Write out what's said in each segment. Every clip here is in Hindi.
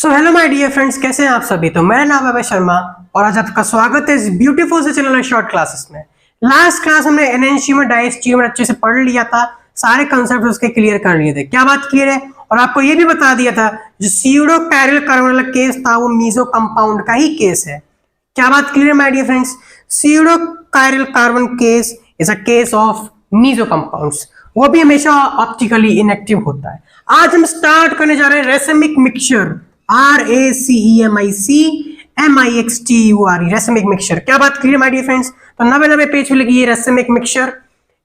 So hello my dear friends, कैसे हैं आप सभी। तो मेरा नाम है अभय शर्मा और आज आपका स्वागत है इस ब्यूटीफुल से चलने वाले शॉर्ट क्लासेस में। लास्ट क्लास हमने एनेंशियोमर डायस्टियोमर अच्छे से पढ़ लिया था, सारे कंसेप्ट उसके क्लियर कर लिए थे। क्या बात क्लियर है? और आपको ये भी बता दिया था जो स्यूडो कैरियल कार्बन वाला केस था वो मीजो कंपाउंड का ही केस है। क्या बात क्लियर है my dear friends? Pseudo chiral carbon case is a case of meso compounds, वो भी हमेशा ऑप्टिकली इनएक्टिव होता है। आज हम स्टार्ट करने जा रहे हैं racemic mixture, RACEMICMIXTURE, racemic mixture. क्या बात क्लियर माय डियर फ्रेंड्स? तो 90 पेज पे लिखिए रेसमिक मिक्सचर।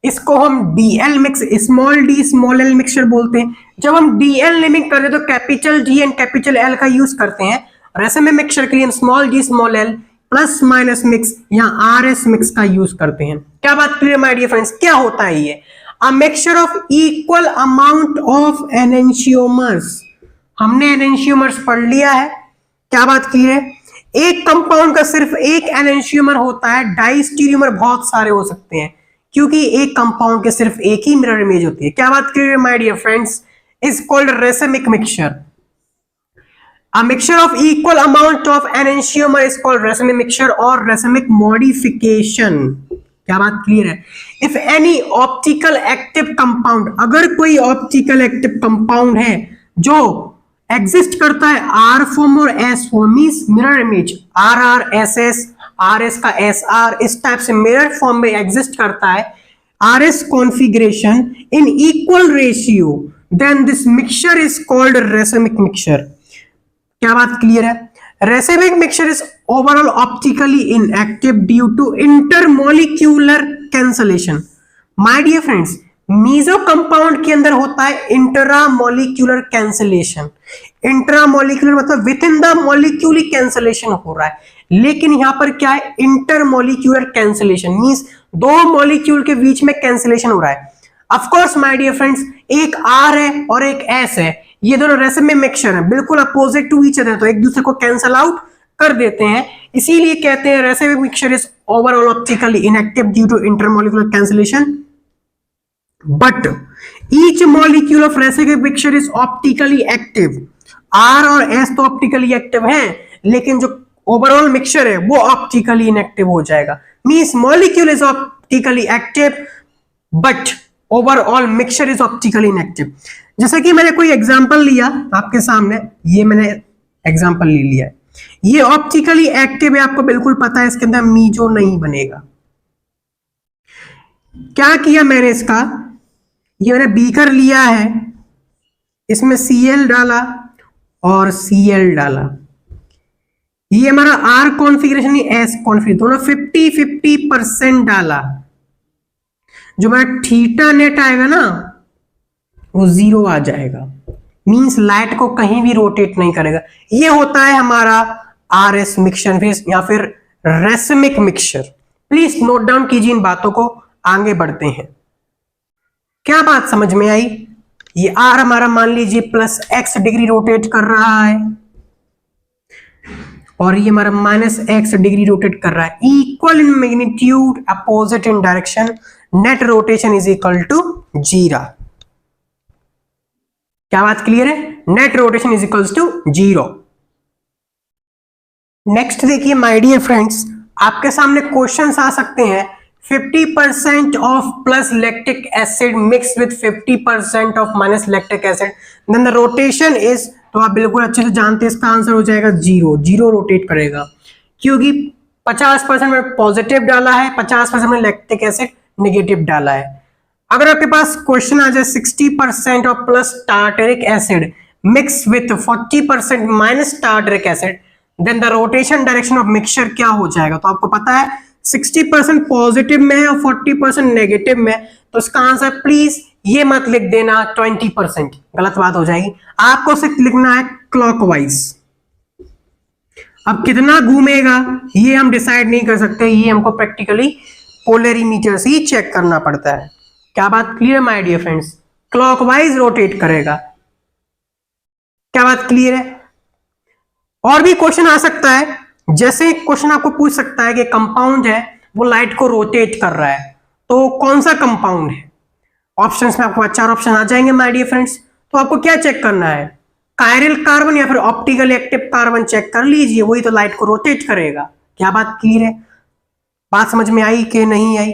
इसको हम DL mix, small D small L mixture बोलते हैं। जब हम DL नेमिंग करते हैं तो capital D and capital L का यूज करते हैं। रेसमिक मिक्सचर के लिए हम small d small l plus minus mix या RS मिक्स का यूज करते हैं। क्या बात क्लियर माय डियर फ्रेंड्स? क्या होता है ये? A mixture of equal amount of enantiomers. हमने एनेंशियोमर्स पढ़ लिया है। क्या बात क्लियर है? एक कंपाउंड का सिर्फ एक एनेंशियोमर होता है, डाइस्टीरियोमर बहुत सारे हो सकते हैं क्योंकि एक कंपाउंड के सिर्फ एक ही मिरर इमेज होती है। क्या बात क्लियर है my dear friends? Is called racemic mixture. A mixture of equal amount of enantiomer is called racemic mixture or racemic modification. क्या बात क्लियर है? If any optical active compound, अगर कोई optical active compound है जो एग्जिस्ट करता है R फॉर्म और S form, means mirror image RR SS RS का SR इस टाइप से मिरर फॉर्म में एग्जिस्ट करता है, RS configuration in equal ratio, then this mixture is called racemic mixture. क्या बात क्लियर है? Racemic mixture is overall optically inactive due to intermolecular cancellation. My dear friends, meso compound के अंदर होता है इंट्रामॉलिक्यूलर कैंसलेशन। इंट्रामॉलिक्यूलर मतलब within the molecule cancellation हो रहा है, लेकिन यहां पर क्या है? इंटरमॉलिक्यूलर कैंसलेशन मींस दो मॉलिक्यूल के बीच में कैंसलेशन हो रहा है। Of course my dear friends, एक R है और एक S है, ये दोनों रेसमिक मिक्सचर है, बिल्कुल अपोजिट टू ईच अदर, तो एक दूसरे को कैंसल आउट कर देते हैं। इसीलिए कहते हैं racemic mixture is overall optically inactive due to intermolecular cancellation, but each molecule of racemic mixture is optically active. R और S तो ऑप्टिकली एक्टिव हैं, लेकिन जो ओवरऑल मिक्सचर है वो ऑप्टिकली इनएक्टिव हो जाएगा। Means molecule is optically active but overall mixture is optically inactive. जैसे कि मैंने कोई एग्जांपल लिया आपके सामने, ये मैंने एग्जांपल ले लिया है, ये ऑप्टिकली एक्टिव है, आपको बिल्कुल पता है इसके अंदर मीजो नहीं बनेगा। क्या किया मैंने इसका, ये मैंने बीकर लिया है, इसमें Cl डाला और Cl डाला, ये हमारा R कॉन्फ़िगरेशन S कॉन्फ़िगरेशन, दोनों 50-50% डाला। जो हमारा थीटा नेट आएगा ना वो 0 आ जाएगा, मींस लाइट को कहीं भी रोटेट नहीं करेगा। ये होता है हमारा RS मिक्सचर या फिर racemic mixture. Please note down कीजिए इन बातों को, आगे बढ़ते हैं। क्या बात समझ में आई? ये R हमारा मान लीजिए +x डिग्री रोटेट कर रहा है और ये हमारा -x डिग्री रोटेट कर रहा है, equal in magnitude opposite in direction, net rotation is equal to 0। क्या बात क्लियर है? Net rotation is equal to 0। Next देखिए माय डियर फ्रेंड्स, आपके सामने क्वेश्चंस आ सकते हैं 50% of plus lactic acid mix with 50% of minus lactic acid, then the rotation is, तो आप बिल्कुल अच्छे से जानते हैं इसका आंसर हो जाएगा 0 रोटेट करेगा, क्योंकि 50% में पॉजिटिव डाला है, 50% में लैक्टिक एसिड नेगेटिव डाला है। अगर आपके पास क्वेश्चन आ जाए 60% of plus tartaric acid mix with 40% minus tartaric acid, then the rotation direction of mixture क्या हो जाएगा? तो आपको पता है 60% पॉजिटिव में है और 40% नेगेटिव में, तो इसका आंसर प्लीज ये मत लिख देना 20%, गलत बात हो जाएगी। आपको सिर्फ लिखना है क्लॉकवाइज। अब कितना घूमेगा ये हम डिसाइड नहीं कर सकते, ये हमको प्रैक्टिकली पोलरीमीटर से ही चेक करना पड़ता है। क्या बात clear my dear friends? Clockwise rotate करेगा। क्या बात क्लियर है? और भी क्वेश्चन आ सकता है, जैसे क्वेश्चन आपको पूछ सकता है कि कंपाउंड है वो लाइट को रोटेट कर रहा है, तो कौन सा कंपाउंड है? ऑप्शंस में आपको 4 ऑप्शन आ जाएंगे माय डियर फ्रेंड्स। तो आपको क्या चेक करना है? कायरल कार्बन या फिर ऑप्टिकल एक्टिव कार्बन चेक कर लीजिए, वही तो लाइट को रोटेट करेगा। क्या बात क्लियर है? बात समझ में आई कि नहीं आई?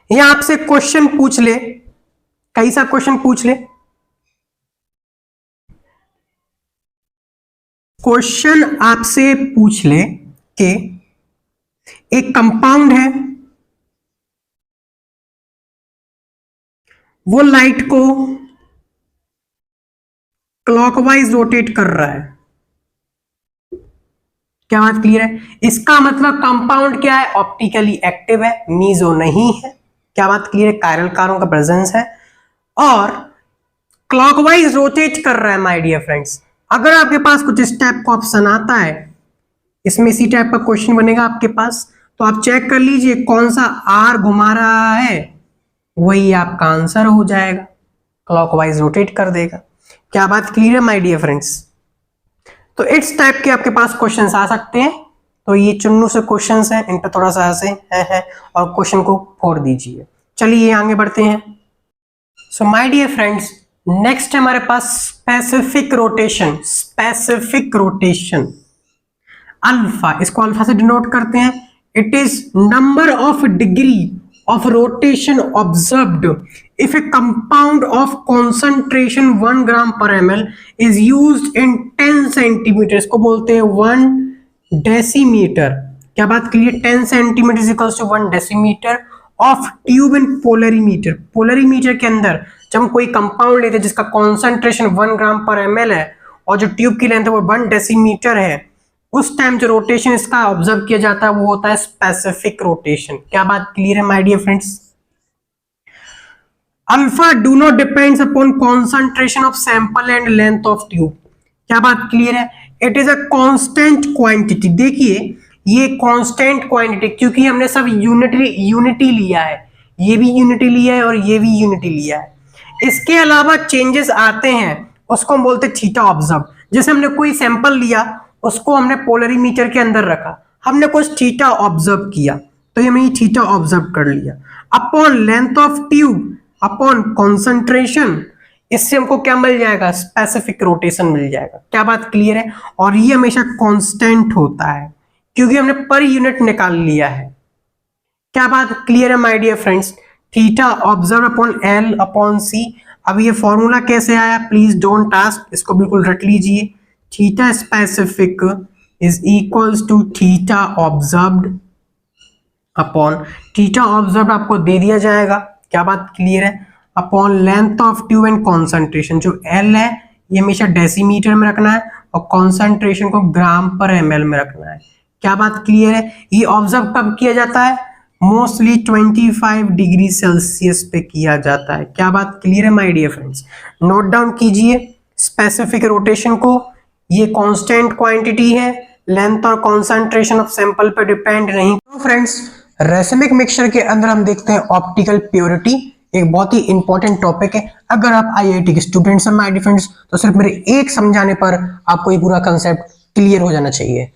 या आपसे क्वेश्चन पूछ ले, कैसा क्वेश्चन पूछ ले? क्वेश्चन आपसे पूछ ले कि एक कंपाउंड है, वो लाइट को क्लॉकवाइज रोटेट कर रहा है। क्या बात क्लियर है? इसका मतलब कंपाउंड क्या है? ऑप्टिकली एक्टिव है, मीजो नहीं है। क्या बात क्लियर है? कायरल कार्बन का प्रेजेंस है और क्लॉकवाइज रोटेट कर रहा है। माय डियर फ्रेंड्स, अगर आपके पास कुछ इस टाइप का ऑप्शन आता है, इसमें इसी टाइप का क्वेश्चन बनेगा आपके पास, तो आप चेक कर लीजिए कौन सा आर घुमा रहा है, वही आपका आंसर हो जाएगा, क्लॉकवाइज रोटेट कर देगा। क्या बात क्लियर है माय डियर फ्रेंड्स? तो इस टाइप के आपके पास क्वेश्चंस आ सकते हैं। तो ये चुन्नू से क्वेश्चंस हैं, इन पर थोड़ा सा ऐसे है और क्वेश्चन को फोड़ दीजिए। चलिए आगे बढ़ते हैं। So my dear friends, next है हमारे पास specific rotation. Specific rotation alpha, इसको अल्फा से डिनोट करते हैं। It is number of degree of rotation observed if a compound of concentration 1 gram per ml is used in 10 centimeter, इसको बोलते हैं 1 डेसीमीटर। क्या बात clear? 10 centimetre is equals to 1 decimetre of tube in polarimeter. Polarimeter के अंदर जब हम कोई कंपाउंड लेते हैं जिसका कॉन्सेंट्रेशन 1 ग्राम पर ml है और जो ट्यूब की लेंथ है वो 1 डेसीमीटर है, उस टाइम जो रोटेशन इसका ऑब्जर्व किया जाता है वो होता है स्पेसिफिक रोटेशन। क्या बात क्लियर है my dear friends? Alpha do not depends upon concentration of sample and length of tube. क्या बात क्लियर है? It is a constant quantity. देखिए ये कांस्टेंट क्वांटिटी, क्योंकि हमने सब यूनिटी लिया है, ये भी यूनिटी लिया है और ये भी यूनिटी लिया है। इसके अलावा चेंजेस आते हैं, उसको हम बोलते हैं थीटा ऑब्जर्व। जैसे हमने कोई सैंपल लिया, उसको हमने पोलरीमीटर के अंदर रखा, हमने कुछ थीटा ऑब्जर्व किया, तो हमने ये थीटा ऑब्जर्व कर लिया। Upon length of tube upon concentration, इससे हमको क्या मिल जाएगा? स्पेसिफिक रोटेशन मिल जाएगा। क्या बात क्लियर है? और ये हमेशा कांस्टेंट होता है क्योंकि हमने पर यूनिट निकाल लिया है। क्या बात क्लियर है my dear friends? Theta observe upon L upon C. अब ये फॉर्मूला कैसे आया? प्लीज डोंट आस्क, इसको बिल्कुल रट लीजिए। Theta specific is equals to theta observed upon, theta observed आपको दे दिया जाएगा। क्या बात क्लियर है? Upon length of tube and concentration, जो एल है ये हमेशा डेसीमीटर में रखना है और कॉन्सेंट्रेशन को ग्राम पर ml में रखना है। क्या बात क्लियर है? ये ऑब्जर्व कब किया जाता है? मोस्टली 25 डिग्री सेल्सियस पे किया जाता है। क्या बात क्लियर है my dear friends? Note down कीजिए स्पेसिफिक रोटेशन को। ये कांस्टेंट क्वांटिटी है, लेंथ और कॉन्सेंट्रेशन ऑफ सैंपल पर डिपेंड नहीं। तो फ्रेंड्स, रेसिमिक मिक्सचर के अंदर हम देखते हैं ऑप्टिकल प्योरिटी, एक बहुत ही इंपॉर्टेंट टॉपिक है। अगर आप आईआईटी के स्टूडेंट्स हैं माय डियर फ्रेंड्स, तो सिर्फ मेरे एक समझाने पर आपको ये पूरा कंसेप्ट क्लियर हो जाना चाहिए।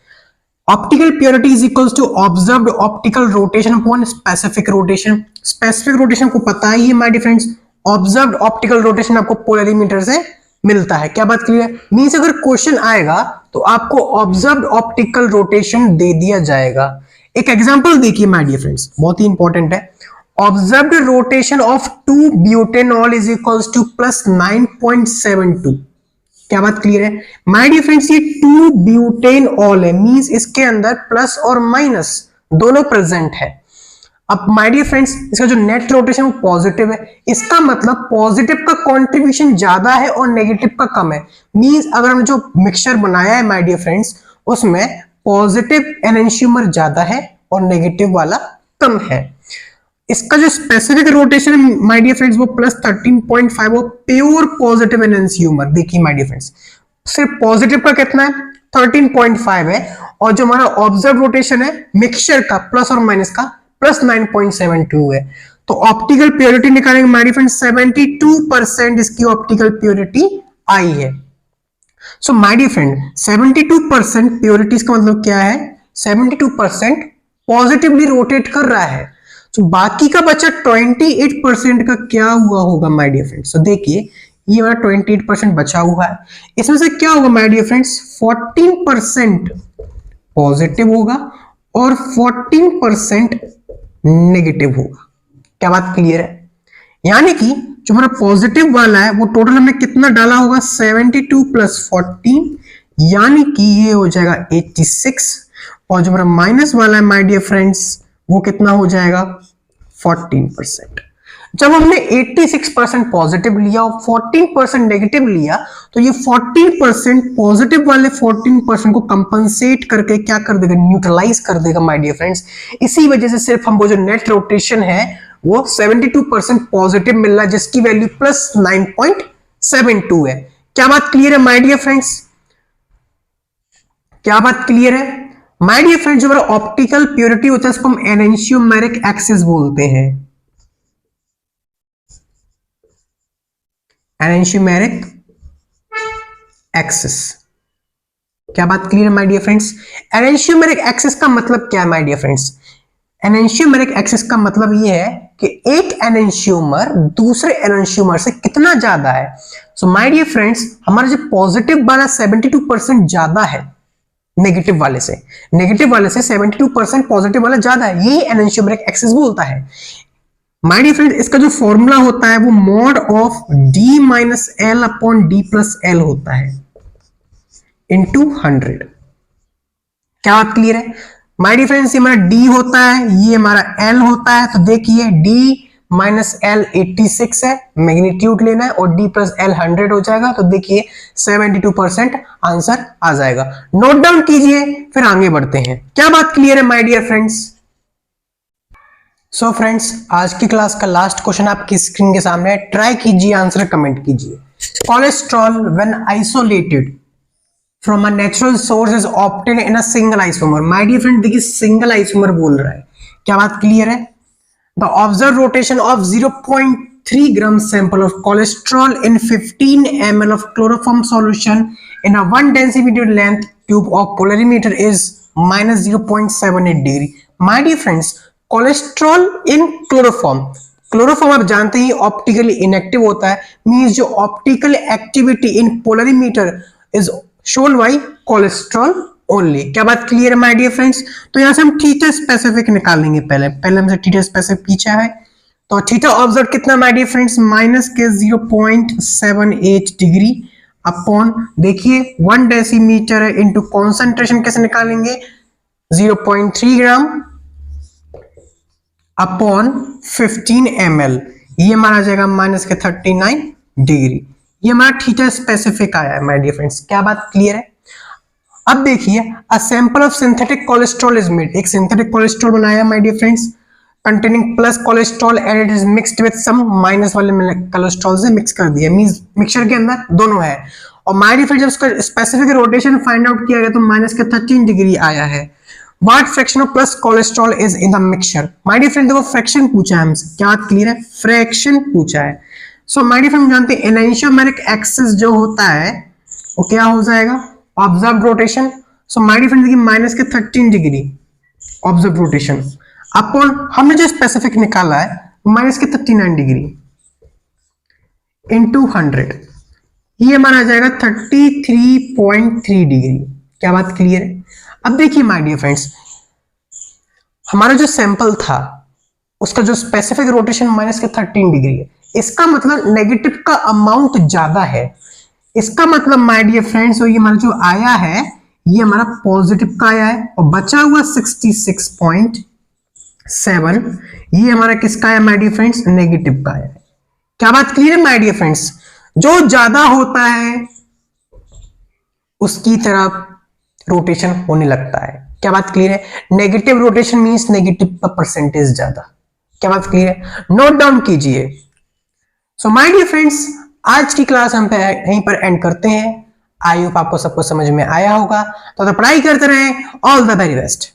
Optical purity is equals to observed optical rotation upon specific rotation. Specific rotation को पता ही है my dear friends, observed optical rotation आपको पोलरीमीटर से मिलता है। क्या बात क्लियर है? मींस अगर क्वेश्चन आएगा तो आपको ऑब्जर्व्ड ऑप्टिकल रोटेशन दे दिया जाएगा। एक एग्जांपल देखिए माय डियर फ्रेंड्स, बहुत ही इंपॉर्टेंट है। Observed rotation of 2 butanol is equals two plus 9.72। क्या बात क्लियर है माय डियर फ्रेंड्स? ये 2 ब्यूटेनॉल है, मींस इसके अंदर प्लस और माइनस दोनों प्रेजेंट है। अब माय डियर फ्रेंड्स, इसका जो नेट रोटेशन वो पॉजिटिव है, इसका मतलब पॉजिटिव का कंट्रीब्यूशन ज्यादा है और नेगेटिव का कम है। मींस अगर हमने जो मिक्सचर बनाया है माय डियर फ्रेंड्स, उसमें पॉजिटिव एनेंशियोमर ज्यादा है और नेगेटिव वाला कम है। इसका जो स्पेसिफिक रोटेशन है माय डियर फ्रेंड्स वो प्लस 13.5, वो प्योर पॉजिटिव एनेंशियोमर। देखिए माय डियर फ्रेंड्स, सिर्फ पॉजिटिव का कितना है? 13.5 है, और जो हमारा ऑब्जर्व रोटेशन है मिक्सचर का प्लस और माइनस का प्लस 9.72 है। तो ऑप्टिकल प्योरिटी निकालेंगे माय डियर फ्रेंड्स, 72% इसकी ऑप्टिकल प्योरिटी आई है। So my dear friend, 72% purity का मतलब क्या है? 72% पॉजिटिवली रोटेट कर रहा है। तो बाकी का बचा 28% का क्या हुआ होगा माय डियर फ्रेंड्स? तो देखिए ये हमारा 28% बचा हुआ है। इसमें से क्या होगा माय डियर फ्रेंड्स, 14% पॉजिटिव होगा और 14% नेगेटिव होगा। क्या बात क्लियर है? यानी कि जो हमारा पॉजिटिव वाला है वो टोटल हमने कितना डाला होगा, 72 प्लस 14, यानी कि ये हो जाएगा 86, और जो हमारा माइनस वाला है माय डियर फ्रेंड्स वो कितना हो जाएगा, 14%। जब हमने 86% पॉजिटिव लिया और 14% नेगेटिव लिया तो ये 14% पॉजिटिव वाले 14% को कंपनसेट करके क्या कर देगा, न्यूट्रलाइज कर देगा माय डियर फ्रेंड्स। इसी वजह से सिर्फ हमको जो नेट रोटेशन है वो 72% पॉजिटिव मिल रहा है, जिसकी वैल्यू प्लस 9.72 है। क्या बात क्लियर है माय डियर फ्रेंड्स? क्या बात क्लियर है माय डियर फ्रेंड्स? जो हमारा ऑप्टिकल प्योरिटी होता है उसको हम एनेंशियोमेरिक एक्सिस बोलते हैं, एनेंशियोमेरिक एक्सिस। क्या बात क्लियर है माय डियर फ्रेंड्स? एनेंशियोमेरिक एक्सिस का मतलब क्या है माय डियर फ्रेंड्स? एनेंशियोमेरिक एक्सिस का मतलब ये है कि एक एनेंशियोमर दूसरे एनेंशियोमर से कितना ज्यादा है। सो माय डियर फ्रेंड्स, हमारा जो पॉजिटिव वाला 72% ज्यादा है नेगेटिव वाले से, नेगेटिव वाले से 72% पॉजिटिव वाला ज्यादा है, यही एनेंशियोमेरिक एक्सिस बोलता है। माय डियर फ्रेंड, इसका जो फॉर्मूला होता है वो mod of d minus L upon D plus L होता है इनटू 100। क्या बात क्लियर है माय डियर फ्रेंड्स? ये हमारा d होता है, ये हमारा l होता है, तो देखिए d माइनस एल 86 है, मैग्नीट्यूड लेना है, और d प्लस एल 100 हो जाएगा, तो देखिए 72% आंसर आ जाएगा। नोट डाउन कीजिए, फिर आगे बढ़ते हैं। क्या बात क्लियर है my dear friends? So friends, आज की क्लास का लास्ट क्वेश्चन आपकी स्क्रीन के सामने है, ट्राई कीजिए, आंसर कमेंट कीजिए। Cholesterol when isolated from a natural source is obtain in a single isomer. My dear friend, देखिए सिंगल आइसोमर बोल रहा है। क्या बात क्लियर है? The observe rotation of 0.3 gram sample of cholesterol in 15 ml of chloroform solution in a 1 decimetre length tube of polarimeter is minus 0.78 degree. My dear friends, cholesterol in chloroform, chloroform आप जानते ही ऑप्टिकली इनएक्टिव होता है, मींस जो optical activity in polarimeter is shown by cholesterol only. क्या बात क्लियर है माय डियर फ्रेंड्स? तो यहां से हम थीटा स्पेसिफिक निकालेंगे। पहले हमसे थीटा स्पेसिफिक पूछा है, तो थीटा ऑब्जर्व कितना माय डियर फ्रेंड्स, माइनस के 0.78 डिग्री अपॉन, देखिए 1 डेसीमीटर है इनटू कॉन्सेंट्रेशन कैसे निकालेंगे, 0.3 ग्राम अपॉन 15 ml, ये हमारा आ जाएगा माइनस के 39 डिग्री। ये हमारा थीटा स्पेसिफिक आया है माय डियर फ्रेंड्स। क्या बात क्लियर है? अब देखिए, a sample of synthetic cholesterol is made, एक सिंथेटिक कोलेस्ट्रॉल बनाया my dear friends, containing plus cholesterol and it is mixed with some minus वाले कोलेस्ट्रॉल से मिक्स कर दिया, मींस मिक्सचर के अंदर दोनों है। और माय डियर फ्रेंड्स, जब उसका स्पेसिफिक रोटेशन फाइंड आउट किया गया तो माइनस के 13 डिग्री आया है। What fraction of plus cholesterol is in the mixture? My dear friend, देखो फ्रैक्शन पूछा है हमसे। क्या बात क्लियर है? फ्रैक्शन पूछा है। सो माय डियर फ्रेंड, जानते हैं एनेंशियोमेरिक एक्सिस जो होता है वो क्या हो जाएगा, observe rotation. So my dear friend, देखिए माइनस के 13 डिग्री ऑब्जर्व रोटेशन अपॉन हमने जो स्पेसिफिक निकाला है माइनस के 39 डिग्री इनटू 100, ये हमारा आ जाएगा 33.3 डिग्री। क्या बात क्लियर है? अब देखिए माय डियर फ्रेंड्स, हमारा जो सैंपल था उसका जो स्पेसिफिक रोटेशन माइनस के 13 डिग्री है, इसका मतलब नेगेटिव का अमाउंट ज्यादा है। इसका मतलब माय डियर फ्रेंड्स, ये हमारा जो आया है ये हमारा पॉजिटिव का आया है, और बचा हुआ 66.7 ये हमारा किसका है माय डियर फ्रेंड्स, नेगेटिव का है। क्या बात क्लियर है माय डियर फ्रेंड्स? जो ज्यादा होता है उसकी तरफ रोटेशन होने लगता है। क्या बात क्लियर है? नेगेटिव रोटेशन मींस नेगेटिव का परसेंटेज ज्यादा। क्या बात क्लियर है? नोट डाउन कीजिए। सो माय डियर फ्रेंड्स, आज की क्लास हम यहीं पर एंड करते हैं। आई होप आपको सब कुछ समझ में आया होगा, तो पढ़ाई करते रहें। All the very best.